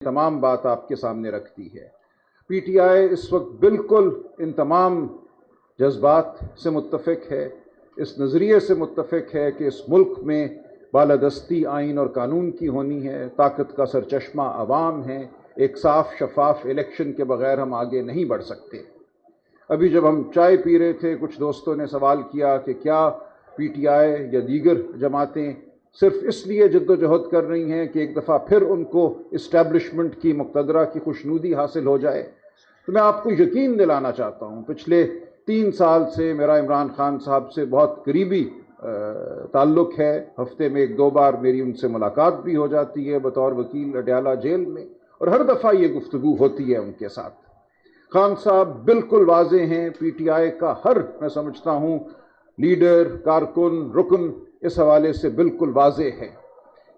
तमाम बात आपके सामने रखती है। पीटीआई इस वक्त बिल्कुल इन तमाम जज्बात से मुत्तफ़िक है, इस नज़रिए से मुत्तफ़िक है कि इस मुल्क में बालादस्ती आइन और कानून की होनी है, ताकत का सरचश्मा अवाम है, एक साफ शफाफ इलेक्शन के बग़ैर हम आगे नहीं बढ़ सकते। अभी जब हम चाय पी रहे थे, कुछ दोस्तों ने सवाल किया कि क्या पीटीआई या दीगर जमातें सिर्फ इसलिए जद्दोजहद कर रही हैं कि एक दफ़ा फिर उनको इस्टेब्लिशमेंट की मुक़तदरा की खुशनुदी हासिल हो जाए। तो मैं आपको यकीन दिलाना चाहता हूँ, पिछले 3 साल से मेरा इमरान खान साहब से बहुत करीबी ताल्लुक़ है। हफ्ते में 1-2 बार मेरी उनसे मुलाकात भी हो जाती है बतौर वकील अडयाला जेल में, और हर दफ़ा ये गुफ्तगू होती है उनके साथ। खान साहब बिल्कुल वाज़े हैं, पीटीआई का हर, मैं समझता हूँ, लीडर, कारकुन, रुकन इस हवाले से बिल्कुल वाज़े है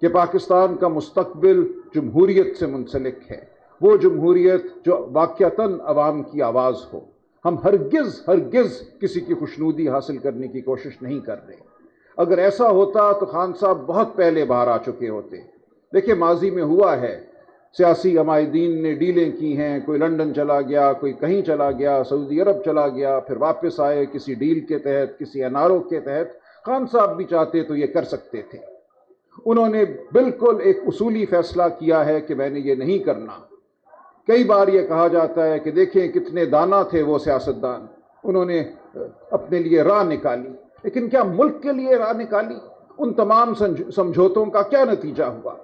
कि पाकिस्तान का मुस्तकबिल जमहूरियत से मुंसलिक है, वो जमहूरियत जो वाक़यातन अवाम की आवाज़ हो। हम हरगिज़ किसी की खुशनुदी हासिल करने की कोशिश नहीं कर रहे। अगर ऐसा होता तो खान साहब बहुत पहले बाहर आ चुके होते। देखिए, माजी में हुआ है, सियासी अमायदीन ने डीलें की हैं, कोई लंदन चला गया, कोई कहीं चला गया, सऊदी अरब चला गया, फिर वापस आए किसी डील के तहत, किसी एनआरओ के तहत। खान साहब भी चाहते तो ये कर सकते थे। उन्होंने बिल्कुल एक उसूली फैसला किया है कि मैंने ये नहीं करना। कई बार ये कहा जाता है कि देखें कितने दाना थे वो सियासतदान, उन्होंने अपने लिए राह निकाली, लेकिन क्या मुल्क के लिए राह निकाली? उन तमाम समझौतों का क्या नतीजा हुआ?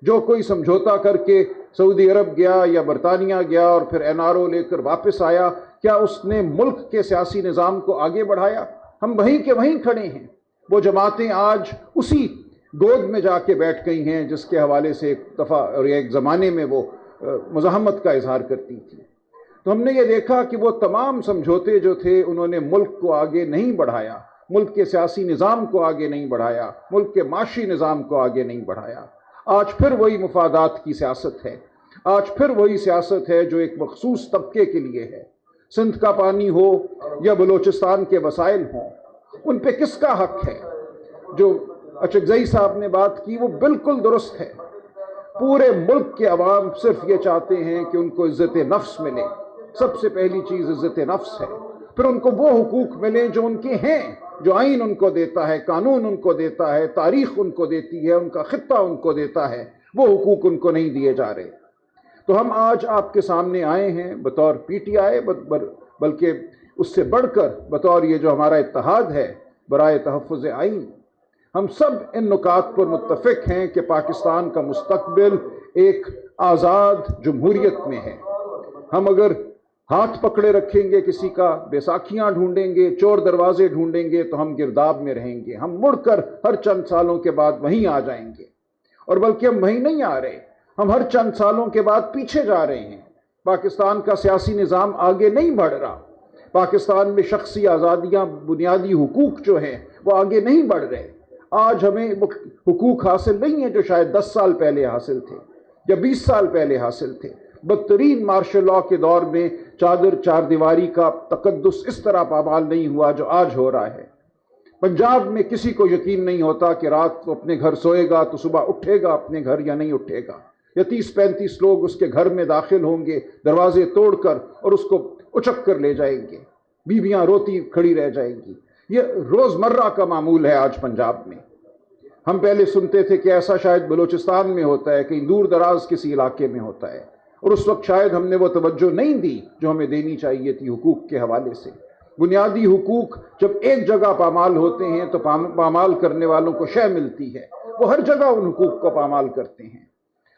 जो कोई समझौता करके सऊदी अरब गया या बरतानिया गया और फिर एनआरओ लेकर वापस आया, क्या उसने मुल्क के सियासी निज़ाम को आगे बढ़ाया? हम वहीं के वहीं खड़े हैं। वो जमातें आज उसी गोद में जाके बैठ गई हैं जिसके हवाले से एक दफ़ा और एक ज़माने में वो मुज़ाहमत का इजहार करती थी। तो हमने ये देखा कि वो तमाम समझौते जो थे, उन्होंने मुल्क को आगे नहीं बढ़ाया, मुल्क के सियासी निज़ाम को आगे नहीं बढ़ाया, मुल्क के माशी निज़ाम को आगे नहीं बढ़ाया। आज फिर वही मुफादात की सियासत है, आज फिर वही सियासत है जो एक मखसूस तबके के लिए है। सिंध का पानी हो या बलूचिस्तान के वसाइल हों, उन पे किसका हक है? जो अचकज़ई साहब ने बात की वो बिल्कुल दुरुस्त है। पूरे मुल्क के अवाम सिर्फ ये चाहते हैं कि उनको इज़्ज़त नफ्स मिले। सबसे पहली चीज़ इज़्ज़त नफ्स है, फिर उनको वो हुकूक मिले जो उनके हैं, जो आइन उनको देता है, कानून उनको देता है, तारीख़ उनको देती है, उनका खित्ता उनको देता है। वो हुकूक उनको नहीं दिए जा रहे। तो हम आज आपके सामने आए हैं बतौर पीटीआई, बल्कि उससे बढ़कर बतौर ये जो हमारा इत्तेहाद है बराए तहफ़्फ़ुज़ आइन। हम सब इन नुकात पर मुत्तफ़िक हैं कि पाकिस्तान का मुस्तकबिल एक आज़ाद जमहूरियत में है। हम अगर हाथ पकड़े रखेंगे किसी का, बैसाखियाँ ढूंढेंगे, चोर दरवाजे ढूंढेंगे, तो हम गिरदाब में रहेंगे। हम मुड़कर हर चंद सालों के बाद वहीं आ जाएंगे, और बल्कि हम वहीं नहीं आ रहे, हम हर चंद सालों के बाद पीछे जा रहे हैं। पाकिस्तान का सियासी निज़ाम आगे नहीं बढ़ रहा। पाकिस्तान में शख्सी आज़ादियाँ, बुनियादी हुकूक जो हैं वो आगे नहीं बढ़ रहे। आज हमें हुकूक हासिल नहीं है जो शायद 10 साल पहले हासिल थे या 20 साल पहले हासिल थे। बदतरीन मार्शल लॉ के दौर में चार दीवारी का तकद्दुस इस तरह पामाल नहीं हुआ जो आज हो रहा है। पंजाब में किसी को यकीन नहीं होता कि रात को अपने घर सोएगा तो सुबह उठेगा अपने घर या नहीं उठेगा, या 30-35 लोग उसके घर में दाखिल होंगे दरवाजे तोड़कर और उसको उचक कर ले जाएंगे। बीबियां रोती खड़ी रह जाएंगी। ये रोज़मर्रा का मामूल है आज पंजाब में। हम पहले सुनते थे कि ऐसा शायद बलूचिस्तान में होता है, कहीं दूर दराज किसी इलाके में होता है, और उस वक्त शायद हमने वो तवज्जो नहीं दी जो हमें देनी चाहिए थी हुकूक के हवाले से। बुनियादी हुकूक जब एक जगह पामाल होते हैं तो पामाल करने वालों को शय मिलती है, वो हर जगह उन हुकूक को पामाल करते हैं।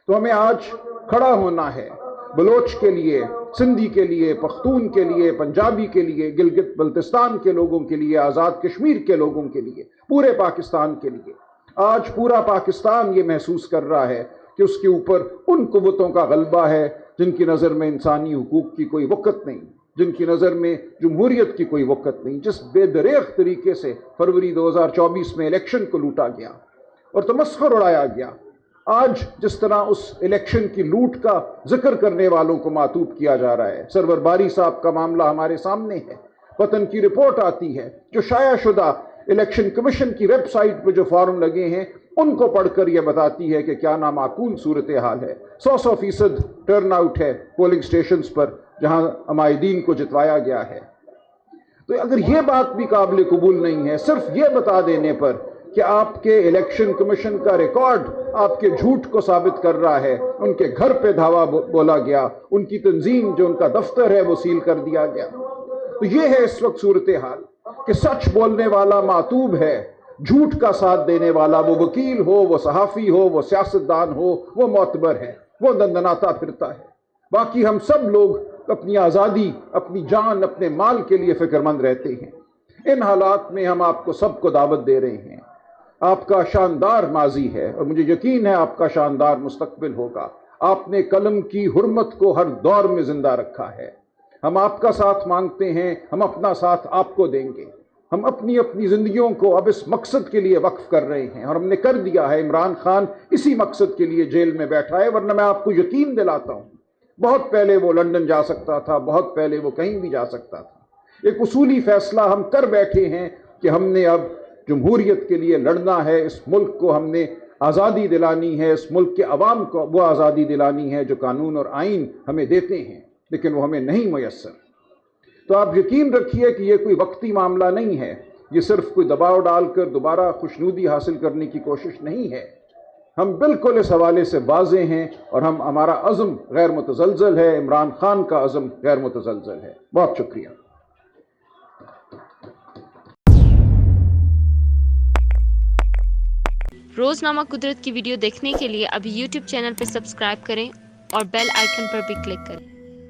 तो हमें आज खड़ा होना है बलोच के लिए, सिंधी के लिए, पख्तून के लिए, पंजाबी के लिए, गिलगित बल्तिस्तान के लोगों के लिए, आज़ाद कश्मीर के लोगों के लिए, पूरे पाकिस्तान के लिए। आज पूरा पाकिस्तान ये महसूस कर रहा है कि उसके ऊपर उन कुव्वतों का गलबा है जिनकी नज़र में इंसानी हुकूक की कोई वक़्त नहीं, जिनकी नज़र में जमहूरियत की कोई वक़्त नहीं। जिस बेदरेख तरीके से फरवरी 2024 में इलेक्शन को लूटा गया और तमस्खुर उड़ाया गया, आज जिस तरह उस इलेक्शन की लूट का जिक्र करने वालों को मातूब किया जा रहा है। सरवर बारी साहब का मामला हमारे सामने है, वतन की रिपोर्ट आती है जो शाया शुदा الیکشن کمیشن کی ویب سائٹ پہ جو فارم لگے ہیں ان کو پڑھ کر یہ بتاتی ہے کہ کیا نامعقول صورتحال ہے. 100% ٹرن آؤٹ ہے پولنگ سٹیشنز پر جہاں عمائدین کو جتوایا گیا ہے. تو اگر یہ بات بھی قابل قبول نہیں ہے صرف یہ بتا دینے پر کہ آپ کے الیکشن کمیشن کا ریکارڈ آپ کے جھوٹ کو ثابت کر رہا ہے، ان کے گھر پہ دھاوا بولا گیا، ان کی تنظیم جو ان کا دفتر ہے وہ سیل کر دیا گیا. تو یہ ہے اس وقت صورتحال کہ سچ بولنے والا معتوب ہے، جھوٹ کا ساتھ دینے والا، وہ وکیل ہو، وہ صحافی ہو، وہ سیاستدان ہو، وہ معتبر ہے، وہ دندناتا پھرتا ہے. باقی ہم سب لوگ اپنی آزادی، اپنی جان، اپنے مال کے لیے فکر مند رہتے ہیں. ان حالات میں ہم آپ کو سب کو دعوت دے رہے ہیں. آپ کا شاندار ماضی ہے اور مجھے یقین ہے آپ کا شاندار مستقبل ہوگا. آپ نے قلم کی حرمت کو ہر دور میں زندہ رکھا ہے. ہم آپ کا ساتھ مانگتے ہیں، ہم اپنا ساتھ آپ کو دیں گے. ہم اپنی زندگیوں کو اب اس مقصد کے لیے وقف کر رہے ہیں اور ہم نے کر دیا ہے. عمران خان اسی مقصد کے لیے جیل میں بیٹھا ہے، ورنہ میں آپ کو یقین دلاتا ہوں بہت پہلے وہ لندن جا سکتا تھا، بہت پہلے وہ کہیں بھی جا سکتا تھا. ایک اصولی فیصلہ ہم کر بیٹھے ہیں کہ ہم نے اب جمہوریت کے لیے لڑنا ہے. اس ملک کو ہم نے آزادی دلانی ہے، اس ملک کے عوام کو وہ آزادی دلانی ہے جو قانون اور آئین ہمیں دیتے ہیں، لیکن وہ ہمیں نہیں میسر. تو آپ یقین رکھیے کہ یہ کوئی وقتی معاملہ نہیں ہے، یہ صرف کوئی دباؤ ڈال کر دوبارہ خوشنودی حاصل کرنے کی کوشش نہیں ہے. ہم بالکل اس حوالے سے واضح ہیں اور ہمارا عزم غیر متزلزل ہے. عمران خان کا عزم غیر متزلزل ہے. بہت شکریہ. روزنامہ قدرت کی ویڈیو دیکھنے کے لیے ابھی یوٹیوب چینل پہ سبسکرائب کریں اور بیل آئیکن پر بھی کلک کریں.